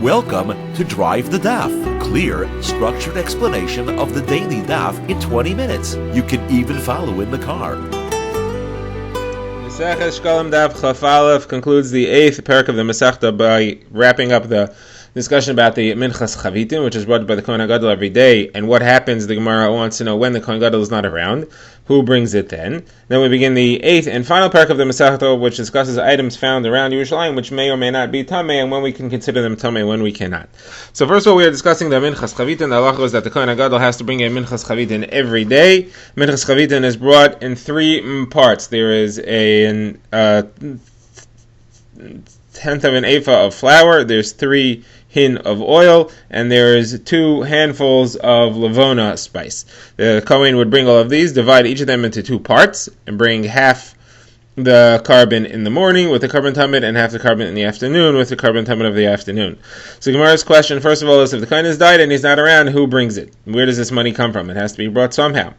Welcome to Drive the Daf, clear, structured explanation of the daily Daf in 20 minutes. You can even follow in the car. Shekalim Daf Chaf Aleph concludes the 8th parak of the Masechta by wrapping up the discussion about the Minchas Chavitin, which is brought by the Kohen HaGadol every day, and what happens. The Gemara wants to know when the Kohen HaGadol is not around, who brings it then. Then we begin the 8th and final parak of the Masechta, which discusses items found around Yerushalayim, which may or may not be Tameh, and when we can consider them Tameh, when we cannot. So first of all, we are discussing the Minchas Chavitin. The halacha is that the Kohen HaGadol has to bring a Minchas Chavitin every day. Minchas Chavitin is brought in three parts. There is a tenth of an ephah of flour, there's 3 hin of oil, and there is 2 handfuls of lavona spice. The Kohen would bring all of these, divide each of them into 2 parts, and bring half the carbon in the morning with the carbon tamid and half the carbon in the afternoon with the carbon tamid of the afternoon. So Gemara's question, first of all, is if the Kohen has died and he's not around, who brings it? Where does this money come from? It has to be brought somehow.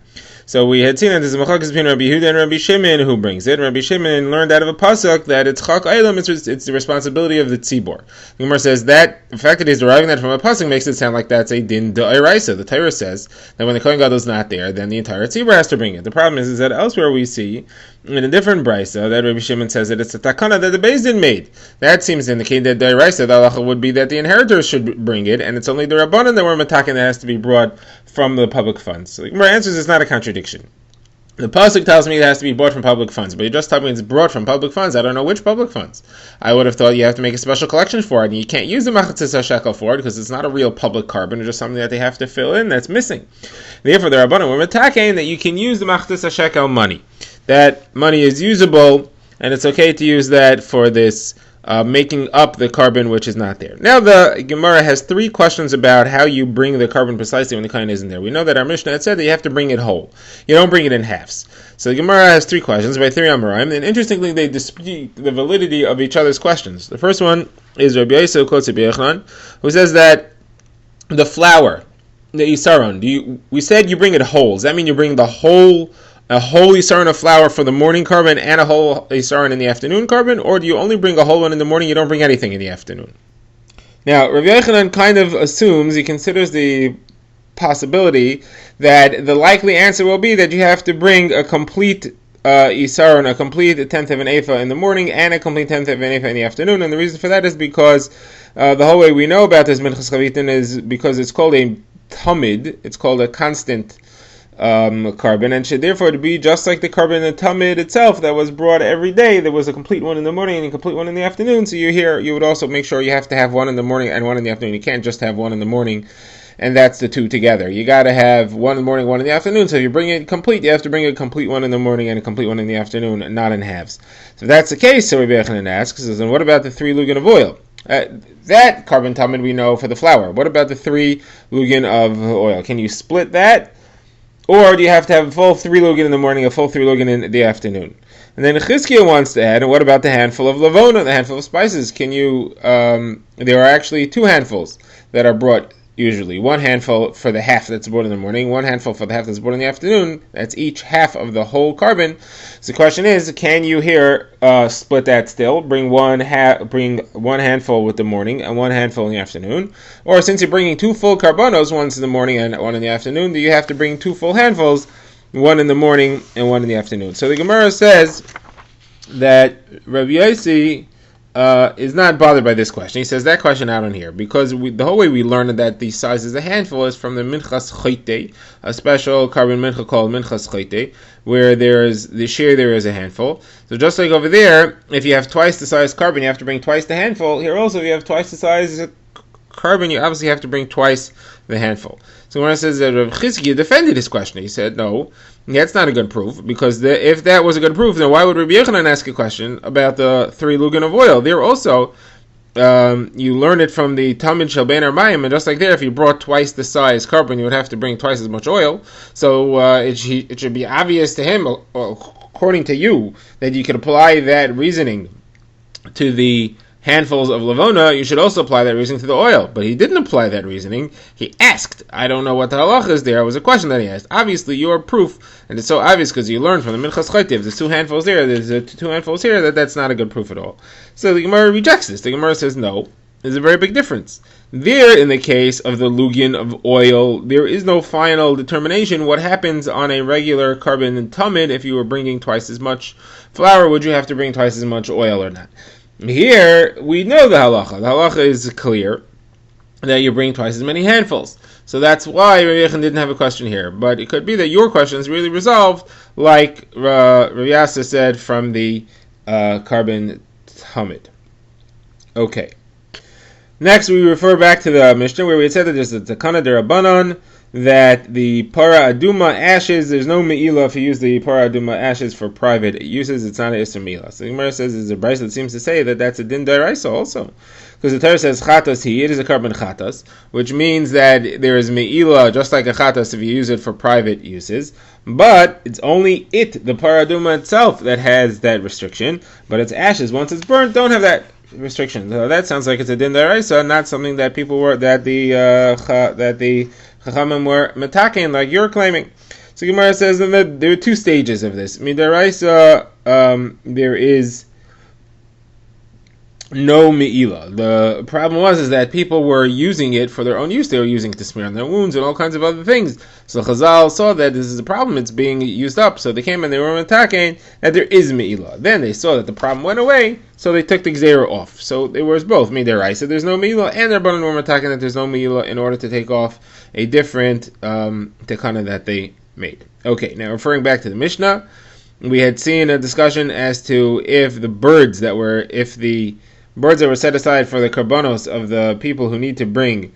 So we had seen that there's a machlokes between Rabbi Yehuda and Rabbi Shimon who brings it. Rabbi Shimon learned out of a pasuk that it's chak eilam, it's the responsibility of the tzibor. The Gemara says that the fact that he's deriving that from a pasuk makes it sound like that's a din d'oraisa. The Torah says that when the Kohen Gadol is not there, then the entire tzibor has to bring it. The problem is that elsewhere we see in a different brisa that Rabbi Shimon says that it's a takana that the Beis Din made. That seems to indicate that d'oraisa, the halacha would be that the inheritors should bring it, and it's only the rabbanan that were mataken that has to be brought from the public funds. So the Gemara answers it's not a contradiction. The pasuk tells me it has to be bought from public funds, but you just told me it's brought from public funds. I don't know which public funds. I would have thought you have to make a special collection for it, and you can't use the machatzis shekel for it because it's not a real public carbon. It's just something that they have to fill in that's missing. Therefore, the rabbanan were mataken that you can use the machatzis shekel money. That money is usable, and it's okay to use that for this making up the carbon which is not there. Now the Gemara has 3 questions about how you bring the carbon precisely when the Kohen isn't there. We know that our Mishnah had said that you have to bring it whole. You don't bring it in halves. So the Gemara has 3 questions by 3 Amoraim, and interestingly they dispute the validity of each other's questions. The first one is Rabbi Yosef quotes Rabbi Yochanan, who says that the flour, the isaron, we said you bring it whole. Does that mean you bring a whole isaron of flour for the morning carbon and a whole isaron in the afternoon carbon, or do you only bring a whole one in the morning, you don't bring anything in the afternoon? Now, Rabbi Yochanan kind of assumes, he considers the possibility that the likely answer will be that you have to bring a complete isaron, a complete tenth of an ephah in the morning and a complete tenth of an ephah in the afternoon, and the reason for that is because the whole way we know about this Minchas Chavitin is because it's called a tamid, it's called a constant carbon, and should therefore be just like the carbon in the tamid itself that was brought every day. There was a complete one in the morning and a complete one in the afternoon, so you would also make sure you have to have one in the morning and one in the afternoon. You can't just have one in the morning and that's the 2 together. You got to have one in the morning, one in the afternoon. So if you bring it complete, you have to bring a complete one in the morning and a complete one in the afternoon, not in halves. So if that's the case, so Rabbi Yochanan asks, then what about the 3 lugin of oil? That carbon tamid we know for the flour. What about the 3 lugin of oil? Can you split that? Or do you have to have a full 3 lugin in the morning, a full 3 lugin in the afternoon? And then Chizkiah wants to add, and what about the handful of lavona, the handful of spices? Can you, there are actually 2 handfuls that are brought usually. 1 handful for the half that's brought in the morning, 1 handful for the half that's brought in the afternoon. That's each half of the whole carbon. So the question is, can you here split that still? Bring one handful with the morning and 1 handful in the afternoon? Or since you're bringing 2 full carbonos, one in the morning and 1 in the afternoon, do you have to bring 2 full handfuls, 1 in the morning and 1 in the afternoon? So the Gemara says that Rabbi Yossi is not bothered by this question. He says that question out on here because the whole way we learned that the size is a handful is from the Minchas Choite, a special carbon mincha called Minchas Choite, where there is the share there is a handful. So just like over there, if you have twice the size carbon, you have to bring twice the handful. Here also, if you have twice the size carbon, you obviously have to bring twice the handful. So when it says that Rav Chizkiah defended his question, he said, no, that's not a good proof, because if that was a good proof, then why would Rabbi Yochanan ask a question about the 3 lugin of oil? There also, you learn it from the Talmud Shel Ben Armayim, and just like there, if you brought twice the size carbon, you would have to bring twice as much oil. So it should be obvious to him, according to you, that you could apply that reasoning to the handfuls of lavona, you should also apply that reasoning to the oil. But he didn't apply that reasoning. He asked, I don't know what the halacha is there. It was a question that he asked. Obviously, your proof, and it's so obvious because you learned from the Minchas Chaytiv, there's 2 handfuls there, there's 2 handfuls here, that's not a good proof at all. So the Gemara rejects this. The Gemara says, no, There's a very big difference. There, in the case of the lugin of oil, there is no final determination. What happens on a regular carbon and tamid, if you were bringing twice as much flour, would you have to bring twice as much oil or not? Here, we know the halacha. The halacha is clear that you bring twice as many handfuls. So that's why Rabbi Yechon didn't have a question here. But it could be that your question is really resolved, like Rabbi Yasa said from the carbon tamid. Okay. Next, we refer back to the Mishnah where we had said that there's a takana derabanan that the para aduma ashes, there's no me'ilah if you use the para aduma ashes for private uses, it's not an isser me'ilah. So the Gemara says there's a brayso that seems to say that that's a din daraisa also. Because the Torah says chatas it is a carbon chatas, which means that there is me'ilah just like a chatas if you use it for private uses. But it's only the para aduma itself that has that restriction, but its ashes, once it's burnt, don't have that restriction. So that sounds like it's a din daraisa, not something that people were that the chachamim were metaken like you're claiming. So Gemara says that there are two stages of this. Midaraisa, there is no me'ilah. The problem is that people were using it for their own use. They were using it to smear on their wounds and all kinds of other things. So Chazal saw that this is a problem. It's being used up. So they came and they were attacking that there is me'ilah. Then they saw that the problem went away, so they took the gzeira off. So it was both midaraisa, there's no me'ilah, and their Rabbanan were attacking that there's no me'ilah in order to take off a different tekana that they made. Okay, now referring back to the Mishnah, we had seen a discussion as to if the birds that were set aside for the karbanos of the people who need to bring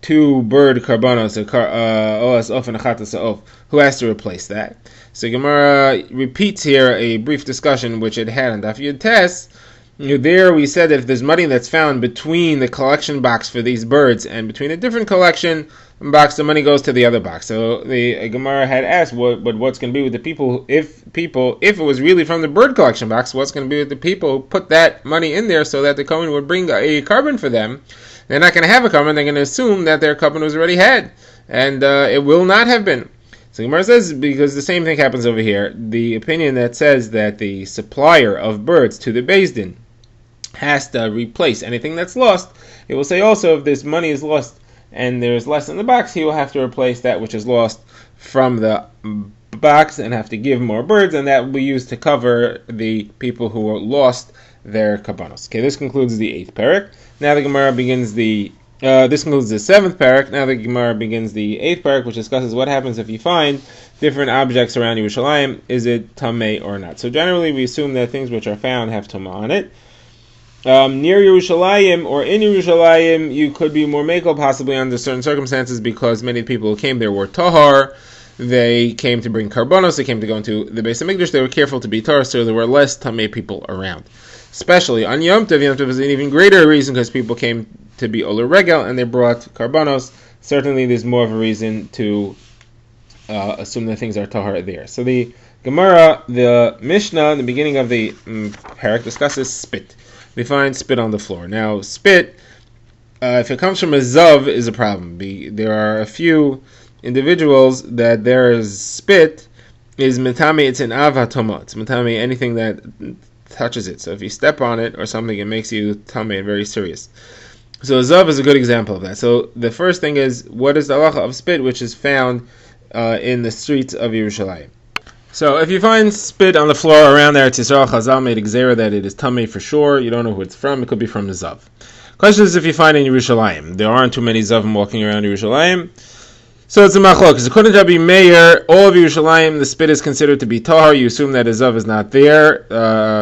two bird karbanos, oas of and achatas of, who has to replace that. So Gemara repeats here a brief discussion which it had on Daf Yud Tes. There we said if there's money that's found between the collection box for these birds and between a different collection box, the money goes to the other box. So the Gemara had asked, what's going to be with the people if it was really from the bird collection box, what's going to be with the people who put that money in there so that the Kohen would bring a carbon for them? They're not going to have a carbon. They're going to assume that their carbon was already had, and it will not have been. So Gemara says, because the same thing happens over here, the opinion that says that the supplier of birds to the Beis Din has to replace anything that's lost, it will say also if this money is lost and there's less in the box, he will have to replace that which is lost from the box and have to give more birds, and that will be used to cover the people who lost their kabbanos. Okay, this concludes the 8th parak. Now the Gemara begins this concludes the 7th parak. Now the Gemara begins the 8th parak, which discusses what happens if you find different objects around Yerushalayim. Is it tamei or not? So generally we assume that things which are found have tumah on it. Near Yerushalayim or in Yerushalayim, you could be more mekel possibly under certain circumstances because many people who came there were tahar. They came to bring karbonos. They came to go into the Beis Hamikdash. They were careful to be tahar, so there were less tamei people around. Especially on Yom Tov. Yom Tov is an even greater reason because people came to be oler regel and they brought karbonos. Certainly, there's more of a reason to assume that things are tahar there. So the Gemara, the Mishnah, in the beginning of the parak discusses spit. We find spit on the floor. Now, spit, if it comes from a zav, is a problem. There are a few individuals that there is spit is metame. It's an avatoma. It's metame anything that touches it. So if you step on it or something, it makes you tame and very serious. So a zav is a good example of that. So the first thing is, what is the halacha of spit, which is found in the streets of Yerushalayim? So if you find spit on the floor around there, Yisrael, Chazal made a gzera that it is tamei for sure. You don't know who it's from. It could be from the zav. Question is if you find in Yerushalayim. There aren't too many zavim walking around Yerushalayim. So it's a machlok. Because according to Rabbi Meir, all of Yerushalayim, the spit is considered to be tahar. You assume that a zav is not there.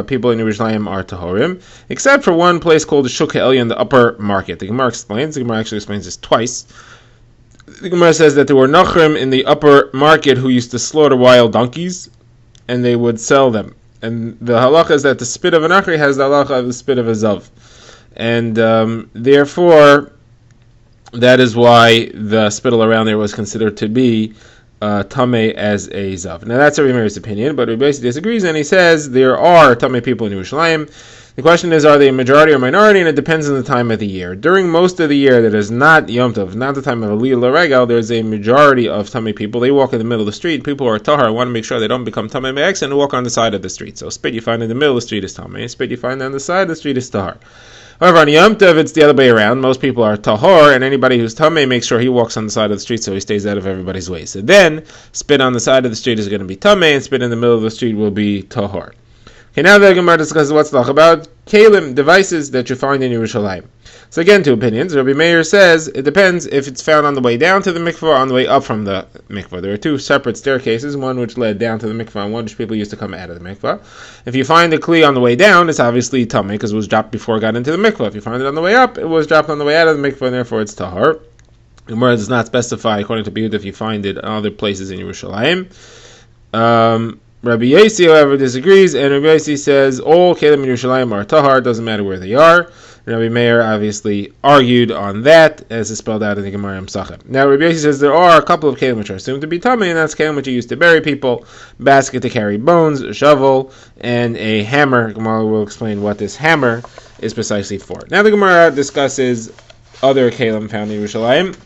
People in Yerushalayim are taharim. Except for one place called the Shuk HaElyon, the upper market. The Gemara explains. The Gemara actually explains this twice. The Gemara says that there were nachrim in the upper market who used to slaughter wild donkeys, and they would sell them. And the halacha is that the spit of a nachri has the halacha of the spit of a zav. And therefore, that is why the spittle around there was considered to be tamei as a zav. Now that's Rabbi Meir's opinion, but he basically disagrees, and he says there are tamei people in Yerushalayim. The question is, are they a majority or minority? And it depends on the time of the year. During most of the year that is not Yom Tov, not the time of Aliyah L'Regal, there's a majority of Tamei people. They walk in the middle of the street. People who are Tahar want to make sure they don't become Tamei Me'ex and walk on the side of the street. So spit you find in the middle of the street is Tamei, spit you find on the side of the street is Tahar. However, on Yom Tov, it's the other way around. Most people are Tahor, and anybody who's Tamei makes sure he walks on the side of the street so he stays out of everybody's way. So then, spit on the side of the street is going to be Tamei, and spit in the middle of the street will be Tahor. Okay, now the Gemara discusses what's talk about Kalim, devices that you find in Yerushalayim. So again, two opinions. Rabbi Meir says it depends if it's found on the way down to the mikvah or on the way up from the mikvah. There are two separate staircases, one which led down to the mikvah and one which people used to come out of the mikvah. If you find the kli on the way down, it's obviously tamei because it was dropped before it got into the mikvah. If you find it on the way up, it was dropped on the way out of the mikvah and therefore it's tahar. The Gemara does not specify, according to Biyud, if you find it in other places in Yerushalayim. Rabbi Yossi, however, disagrees, and Rabbi Yossi says all kelim in Yerushalayim are tahar, doesn't matter where they are. And Rabbi Meir obviously argued on that, as is spelled out in the Gemara Mesachim. Now, Rabbi Yossi says there are a couple of kelim which are assumed to be tamei, and that's kelim which you use to bury people, basket to carry bones, a shovel, and a hammer. Gemara will explain what this hammer is precisely for. Now, the Gemara discusses other kelim found in Yerushalayim,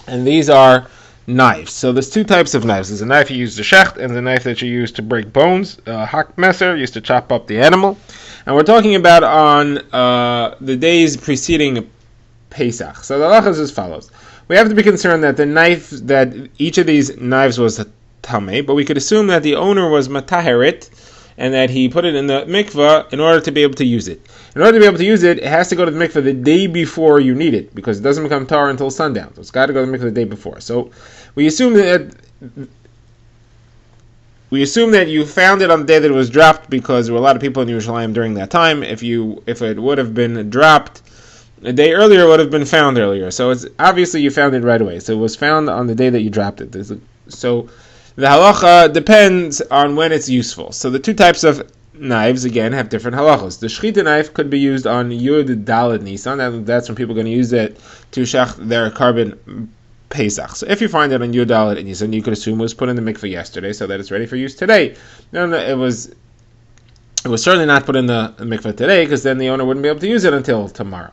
and these are knives. So there's two types of knives. There's a knife you use to shecht and the knife that you use to break bones. Hak messer, used to chop up the animal. And we're talking about on the days preceding Pesach. So the halacha is as follows. We have to be concerned that the knife, that each of these knives was tamei, but we could assume that the owner was mataheret and that he put it in the mikvah in order to be able to use it. In order to be able to use it, it has to go to the mikvah the day before you need it, because it doesn't become tar until sundown. So it's got to go to the mikvah the day before. So we assume that you found it on the day that it was dropped, because there were a lot of people in Yerushalayim during that time. If it would have been dropped a day earlier, it would have been found earlier. So it's obviously you found it right away. So it was found on the day that you dropped it. So the halacha depends on when it's useful. So the two types of knives, again, have different halachos. The shechita knife could be used on Yud Daled Nisan. That's when people are going to use it to shech their carbon Pesach. So if you find it on Yud Daled Nisan, you could assume it was put in the mikveh yesterday so that it's ready for use today. No, it was certainly not put in the mikveh today, because then the owner wouldn't be able to use it until tomorrow.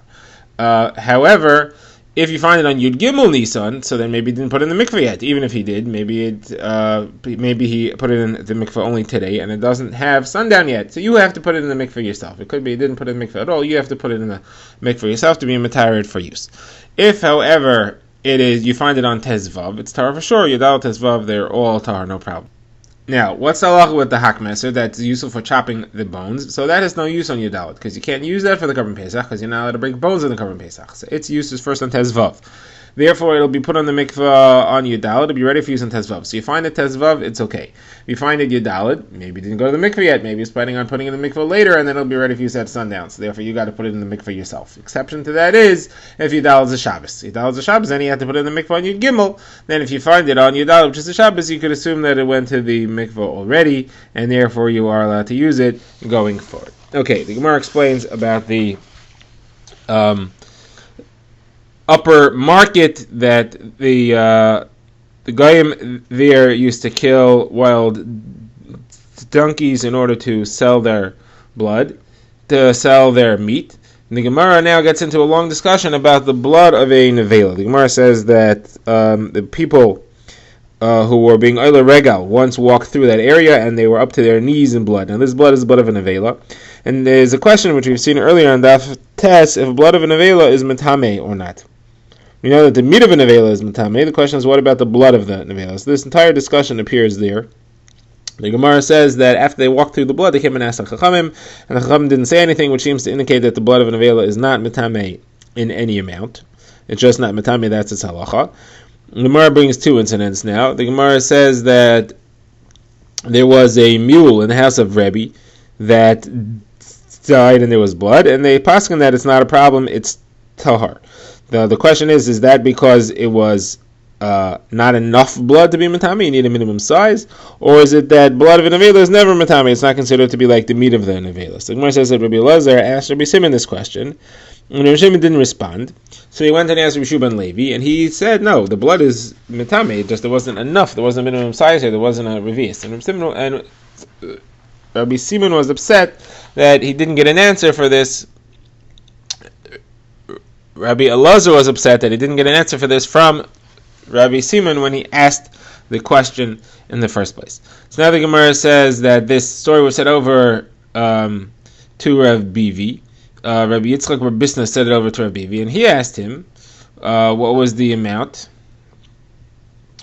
However, if you find it on Yud Gimel Nisan, so then maybe he didn't put it in the mikveh yet. Even if he did, maybe he put it in the mikveh only today, and it doesn't have sundown yet. So you have to put it in the mikveh yourself. It could be he didn't put it in the mikveh at all. You have to put it in the mikveh yourself to be matarid for use. If, however, you find it on Tezvav, it's tar for sure. Yudal Tezvav, they're all tar, no problem. Now, what's the halacha with the hakmeser that's useful for chopping the bones? So that has no use on Yudalit, because you can't use that for the Korban Pesach, because you're not allowed to break bones in the Korban Pesach. So its use is first on Tezvav. Therefore, it'll be put on the mikvah on Yudalit. It'll be ready for use on Tezvav. So you find it Tezvav, it's okay. If you find it Yudalit, maybe it didn't go to the mikvah yet. Maybe it's planning on putting it in the mikvah later, and then it'll be ready for use at sundown. So therefore, you got to put it in the mikvah yourself. Exception to that is if Yudalit is a Shabbos. Yudalit is a Shabbos, then you have to put it in the mikvah on Yud Gimel. Then if you find it on Yudalit, which is a Shabbos, you could assume that it went to the mikvah already, and therefore you are allowed to use it going forward. Okay, the Gemara explains about the upper market that the Goyim there used to kill wild donkeys in order to sell their blood, to sell their meat. And the Gemara now gets into a long discussion about the blood of a nevela. The Gemara says that the people who were being Oila Regal once walked through that area and they were up to their knees in blood. Now this blood is the blood of a nevela. And there's a question which we've seen earlier on Daf Tes, if blood of a nevela is metame or not. We know that the meat of a nevela is metame. The question is, what about the blood of the nevela? So this entire discussion appears there. The Gemara says that after they walked through the blood, they came and asked the Chachamim, and the Chachamim didn't say anything, which seems to indicate that the blood of a nevela is not metame in any amount. It's just not metame, that's its halacha. The Gemara brings two incidents now. The Gemara says that there was a mule in the house of Rebbe that died and there was blood, and they paskin that it's not a problem, it's tahar. The question is that because it was not enough blood to be metame, you need a minimum size, or is it that blood of a nevela is never metame, it's not considered to be like the meat of the nevela? So the Gemara says that Rabbi Elazar asked Rabbi Simon this question, and Rabbi Simon didn't respond, so he went and asked Rabbi Shua ben Levi, and he said, no, the blood is metame, just there wasn't enough, there wasn't a minimum size here, there wasn't a revis. And Rabbi Simon was upset that he didn't get an answer for this. Rabbi Elazar was upset that he didn't get an answer for this from Rabbi Simon when he asked the question in the first place. So now the Gemara says that this story was said over to Rav Bivi. Rabbi Yitzchak Bar Bisna said it over to Rav Bivi, and he asked him what was the amount.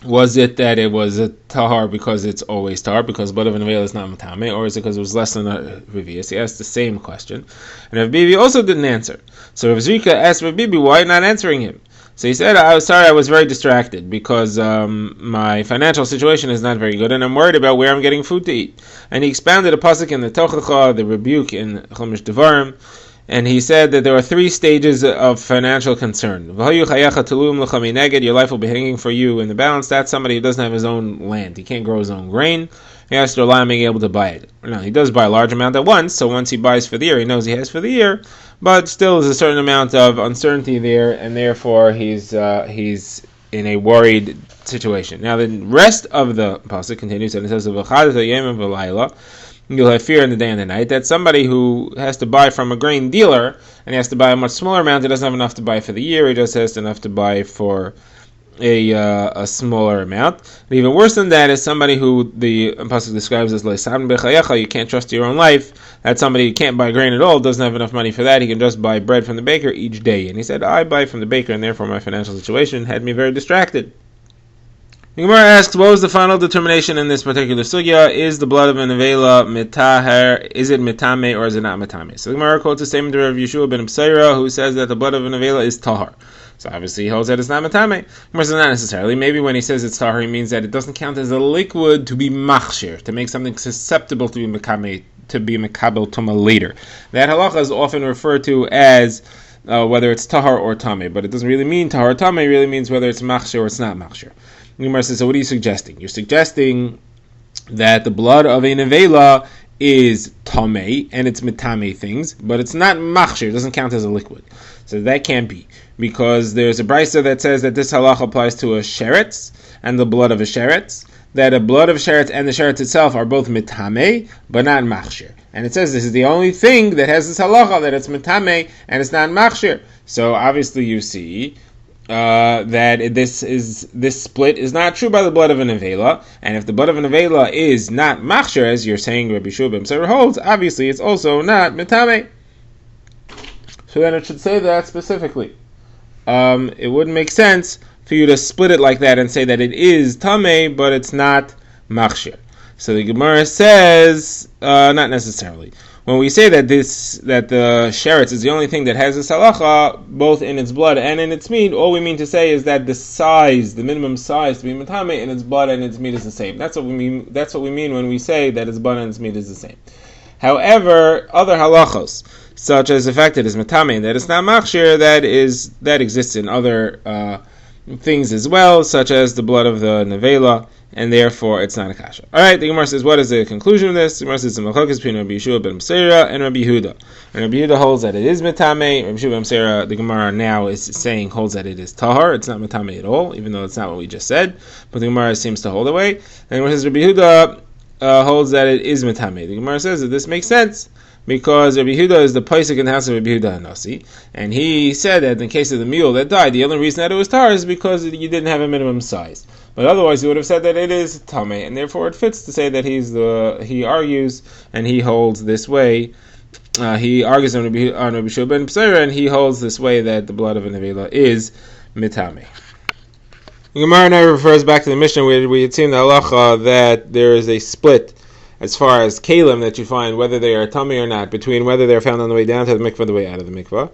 Was it that it was a tahar because it's always tahar, because blood of an avela is not matame, or is it because it was less than a revius? He asked the same question, and Rav Bibi also didn't answer. So Rav Zrika asked Rav Bibi, why not answering him? So he said, I was sorry, I was very distracted because my financial situation is not very good, and I'm worried about where I'm getting food to eat. And he expounded a pasuk in the Tochacha, the rebuke in Chumash Devarim, and he said that there are 3 stages of financial concern. Your life will be hanging for you in the balance. That's somebody who doesn't have his own land. He can't grow his own grain. He has to rely on being able to buy it. No, he does buy a large amount at once, so once he buys for the year, he knows he has for the year, but still there's a certain amount of uncertainty there, and therefore he's in a worried situation. Now the rest of the pasuk continues, and it says, you'll have fear in the day and the night. That's somebody who has to buy from a grain dealer, and he has to buy a much smaller amount. He doesn't have enough to buy for the year. He just has enough to buy for a smaller amount. And even worse than that is somebody who the pasuk describes as le'sam b'chayecha. You can't trust your own life. That's somebody who can't buy grain at all, doesn't have enough money for that. He can just buy bread from the baker each day. And he said, I buy from the baker, and therefore my financial situation had me very distracted. The Gemara asks, what was the final determination in this particular sugya? Is the blood of an avela mitaher? Is it mitame or is it not mitame? So the Gemara quotes a statement of Yeshua ben Absaira, who says that the blood of an avela is tahar. So obviously he holds that it's not mitame. Gemara says not necessarily. Maybe when he says it's tahar, he means that it doesn't count as a liquid to be machshir, to make something susceptible to be mekame, to be mekabel tuma later. That halacha is often referred to as whether it's tahar or tame, but it doesn't really mean tahar or tame. It really means whether it's machshir or it's not machshir. Gemara says, so what are you suggesting? You're suggesting that the blood of a nevela is tamei, and it's mitame things, but it's not machshir, it doesn't count as a liquid. So that can't be, because there's a brisa that says that this halach applies to a sheretz, and the blood of a sheretz, that a blood of a sheretz and the sheretz itself are both mitame, but not machshir. And it says this is the only thing that has this halacha, that it's mitame, and it's not machshir. So obviously you see that this split is not true by the blood of an avela, and if the blood of an avela is not machshir, as you're saying Rabbi Shua ben Absaira holds, obviously it's also not mitame. So then it should say that specifically. It wouldn't make sense for you to split it like that and say that it is tamei, but it's not machshir. So the Gemara says, not necessarily. When we say that the sheretz is the only thing that has this halacha, both in its blood and in its meat, all we mean to say is that the size, the minimum size to be matame in its blood and its meat is the same. That's what we mean. That's what we mean when we say that its blood and its meat is the same. However, other halachos, such as the fact that it's matame and that it's not machshir, that exists in other things as well, such as the blood of the nevela, and therefore it's not a kasha. Alright, the Gemara says, what is the conclusion of this? The Gemara says, the machlokes between Rabbi Yeshua ben Absaira and Rabbi Yehuda. And Rabbi Yehuda holds that it is mitame. Rabbi Yeshua ben Absaira, the Gemara now is saying, holds that it is tahar. It's not mitame at all, even though it's not what we just said. But the Gemara seems to hold away. And the Gemara says, Rabbi Yehuda holds that it is mitame. The Gemara says that this makes sense, because Rabbi Yehuda is the paisik in the house of Rabbi Yehuda Hanasi, and he said that in the case of the mule that died, the only reason that it was tahar is because you didn't have a minimum size. But otherwise, he would have said that it is tamei, and therefore it fits to say that he argues and he holds this way. He argues on Rabbi Shua ben Absaira, and he holds this way that the blood of a nevela is mitame. The Gemara now refers back to the Mishnah where we had seen the halacha that there is a split as far as kalim that you find, whether they are tummy or not, between whether they're found on the way down to the mikvah or the way out of the mikvah.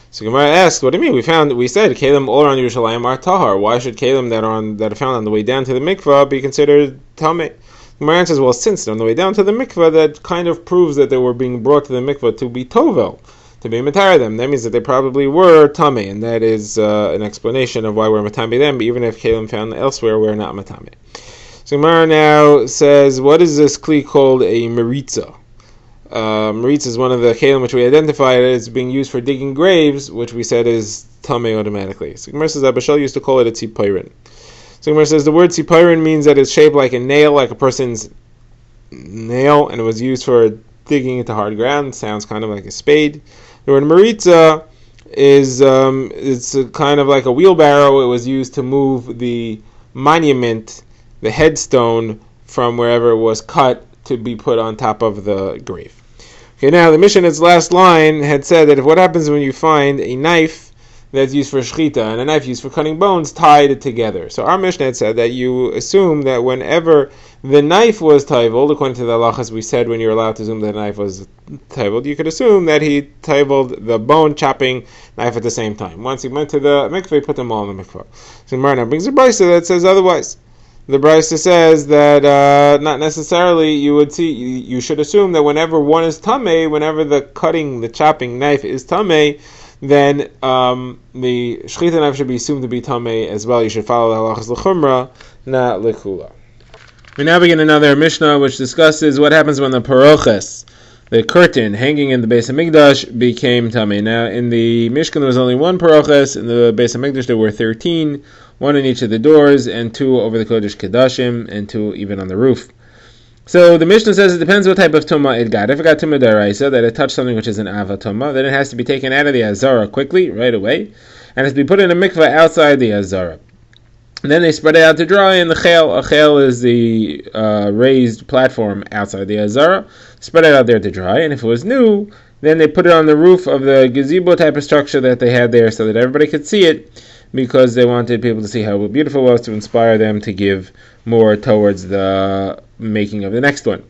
So Gemara asks, what do you mean? We said kalim all around Yerushalayim are tahar. Why should kalim that are found on the way down to the mikvah be considered tummy? Gemara answers, well, since they're on the way down to the mikvah, that kind of proves that they were being brought to the mikvah to be tovel, to be matar them. That means that they probably were tummy, and that is an explanation of why we're matame them, even if kalim found elsewhere, we're not matame. So Gemara now says, what is this kli called a meritza? Meritza is one of the kelim which we identified as being used for digging graves, which we said is tamei automatically. So Gemara says Abashal used to call it a tzipayrin. So Gemara says the word tzipayrin means that it's shaped like a nail, like a person's nail, and it was used for digging into hard ground. Sounds kind of like a spade. The word maritza is it's kind of like a wheelbarrow. It was used to move the monument, the headstone, from wherever it was cut to be put on top of the grave. Okay, now the Mishnah in its last line had said that what happens when you find a knife that's used for shechita and a knife used for cutting bones tied together. So our Mishnah had said that you assume that whenever the knife was taiveled, according to the halachas we said when you're allowed to assume that the knife was taiveled, you could assume that he taiveled the bone chopping knife at the same time. Once he went to the mikveh, he put them all in the mikveh. So Gemara now brings a brisa that says otherwise. The brisa says that not necessarily you should assume that whenever one is tamei, whenever the chopping knife is tamei, then the shechita knife should be assumed to be tamei as well. You should follow the halachas l'chumra, not l'kula. We now begin another Mishnah which discusses what happens when the paroches, the curtain hanging in the Beis Hamikdash, became tamei. Now in the Mishkan there was only one paroches, in the Beis Hamikdash there were 13, one in each of the doors, and 2 over the Kodesh Kedashim, and 2 even on the roof. So the Mishnah says it depends what type of tumah it got. If it got tumah daraisa, that it touched something which is an ava tumah, then it has to be taken out of the azara quickly, right away, and has to be put in a mikveh outside the azara. And then they spread it out to dry in the chel. A chel is the raised platform outside the azara. Spread it out there to dry, and if it was new, then they put it on the roof of the gazebo type of structure that they had there so that everybody could see it, because they wanted people to see how beautiful it was to inspire them to give more towards the making of the next one.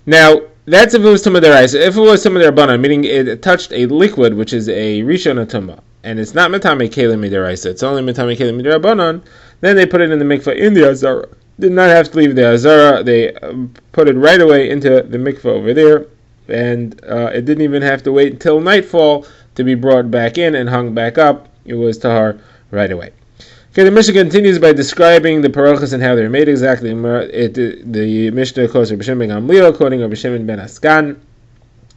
Now, that's if it was tumah deraisa. If it was tumah derabanan, meaning it touched a liquid, which is a rishon tumah, and it's not metame kelim mideraisa, it's only metame kelim miderabanan, then they put it in the mikveh in the azara. Did not have to leave the azara. They put it right away into the mikveh over there, and it didn't even have to wait until nightfall to be brought back in and hung back up. It was tahar right away. Okay, the Mishnah continues by describing the parochas and how they're made exactly. The Mishnah quotes Rabbi Shimon ben Gamliel, quoting Rabbi Shimon ben Askan.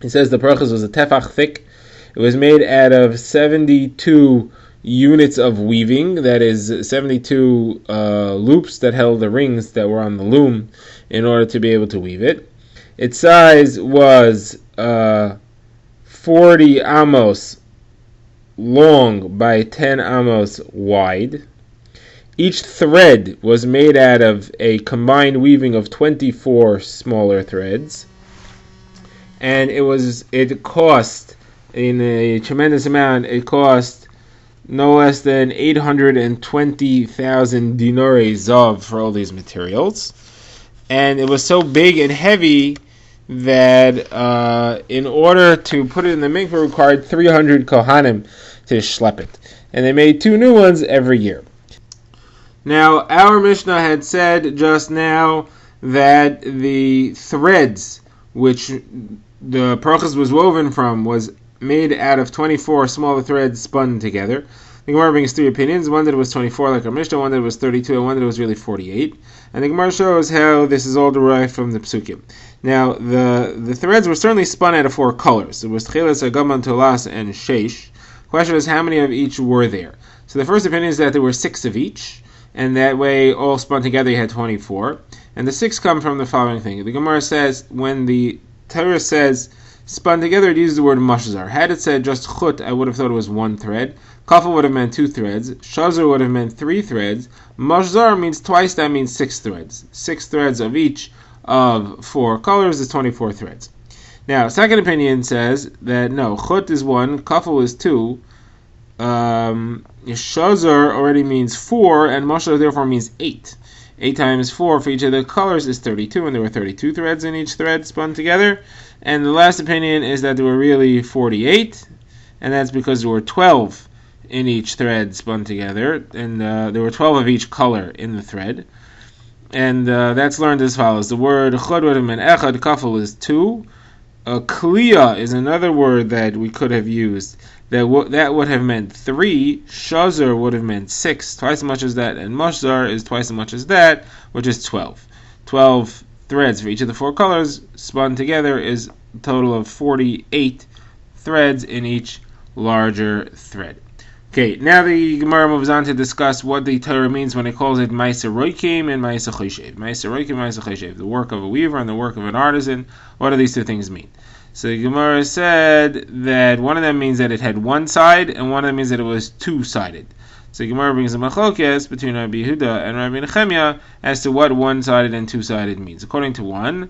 He says the parochas was a tefach thick. It was made out of 72 units of weaving, that is 72 loops that held the rings that were on the loom in order to be able to weave it. Its size was 40 amos long by 10 amos wide. Each thread was made out of a combined weaving of 24 smaller threads, and it cost, in a tremendous amount, it cost no less than 820,000 dinare zav for all these materials. And it was so big and heavy that in order to put it in the mikveh required 300 kohanim to schlep it. And they made 2 new ones every year. Now, our Mishnah had said just now that the threads which the parochas was woven from was made out of 24 smaller threads spun together. The Gemara brings 3 opinions. One that it was 24 like our Mishnah, one that it was 32, and one that it was really 48. And the Gemara shows how this is all derived from the Psukim. Now, the threads were certainly spun out of 4 colors. It was Tcheles, Agaman, Tolas, and Sheish. The question is how many of each were there. So the first opinion is that there were 6 of each, and that way all spun together you had 24. And the 6 come from the following thing. The Gemara says, when the Torah says spun together, it uses the word mashzar. Had it said just chut, I would have thought it was 1 thread. Kafel would have meant 2 threads. Shazar would have meant 3 threads. Mashzar means twice, that means 6 threads. 6 threads of each of 4 colors is 24 threads. Now, second opinion says that no, chut is 1, kafel is 2, Shazar already means 4, and mashzar therefore means 8. 8 times 4 for each of the colors is 32, and there were 32 threads in each thread spun together. And the last opinion is that there were really 48, and that's because there were 12 in each thread spun together, and there were 12 of each color in the thread. And that's learned as follows. The word chod would have meant echad, kafel is 2. Kliya is another word that we could have used. That would have meant 3. Shazar would have meant 6, twice as much as that, and mashzar is twice as much as that, which is 12. 12 threads for each of the 4 colors spun together is a total of 48 threads in each larger thread. Okay, now the Gemara moves on to discuss what the Torah means when it calls it Ma'aser Roikim and Ma'aser Choshev. Ma'aser Roikim, Ma'aser Choshev, the work of a weaver and the work of an artisan. What do these 2 things mean? So the Gemara said that one of them means that it had one side, and one of them means that it was two-sided. So the Gemara brings a machlokes between Rabbi Yehuda and Rabbi Nechemia as to what one-sided and two-sided means. According to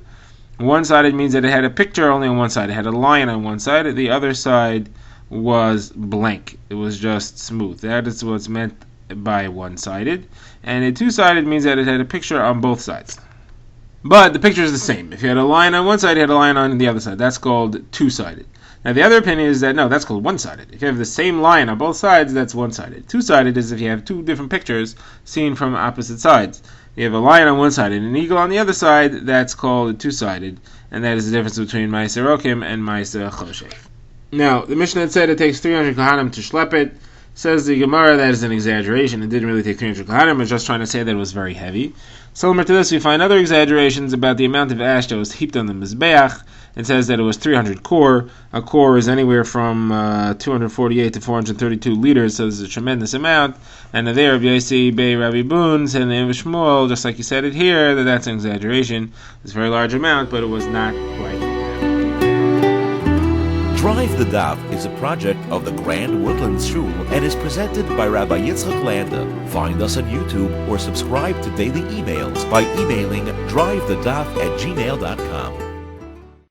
one-sided means that it had a picture only on one side. It had a line on one side, the other side was blank. It was just smooth. That is what's meant by one-sided. And a two-sided means that it had a picture on both sides. But the picture is the same. If you had a line on one side, you had a line on the other side. That's called two-sided. Now the other opinion is that no, that's called one-sided. If you have the same line on both sides, that's one-sided. Two-sided is if you have two different pictures seen from opposite sides. You have a lion on one side and an eagle on the other side, that's called two-sided. And that is the difference between Ma'aser Rokim and Ma'aser Choshech. Now, the Mishnah had said it takes 300 Kohanim to schlep it. Says the Gemara that is an exaggeration. It didn't really take 300 Kohanim. It was just trying to say that it was very heavy. Similar to this, we find other exaggerations about the amount of ash that was heaped on the Mizbeach. It says that it was 300 kor. A kor is anywhere from 248 to 432 liters, so this is a tremendous amount. And there, Rabbi Yossi Bei Rabbi Boons and the Shmuel, just like you said it here, that's an exaggeration. It's a very large amount, but it was not quite. Drive the Daf is a project of the Grand Woodlands Shul and is presented by Rabbi Yitzchak Landa. Find us on YouTube or subscribe to daily emails by emailing drivethedaf@gmail.com.